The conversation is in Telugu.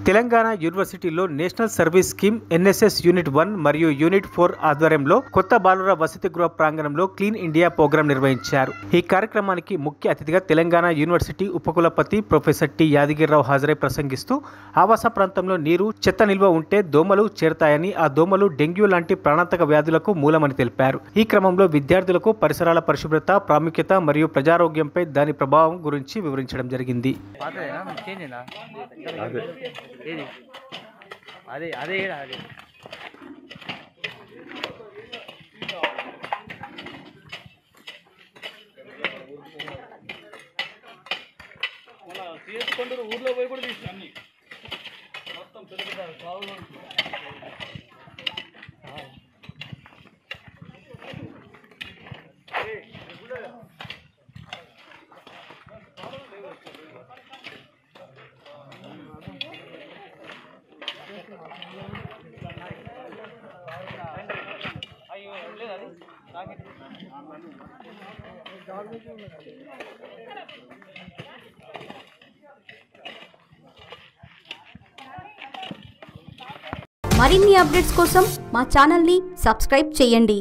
తెలంగాణ యూనివర్సిటీలో national service scheme NSS unit 1 మరియు యూనిట్ 4 ఆధ్వర్యంలో కొత్త బాలుర వసతి గృహ ప్రాంగణంలో క్లీన్ ఇండియా ప్రోగ్రాం నిర్వహించారు। ఈ కార్యక్రమానికి ముఖ్య అతిథిగా తెలంగాణ యూనివర్సిటీ ఉపకులపతి ప్రొఫెసర్ టి యాదగిరిరావు హాజరై ప్రసంగిస్తూ ఆవాస ప్రాంతంలో నీరు, చెత్త నిల్వ ఉంటే దోమలు చేరతాయని, ఆ దోమలు డెంగ్యూ లాంటి ప్రాణాంతక వ్యాధులకు మూలమని తెలిపారు। ఈ క్రమంలో విద్యార్థులకు పరిసరాల పరిశుభ్రత ప్రాముఖ్యత మరియు ప్రజారోగ్యంపై దాని ప్రభావం గురించి వివరించడం జరిగింది। అదే అదే అదే తీసుకుంటారు ఊర్లో పోయి కూడా తీసి అన్ని మొత్తం పెద్ద కావులు మరిన్ని అప్డేట్స్ కోసం మా ఛానల్ని సబ్స్క్రైబ్ చేయండి।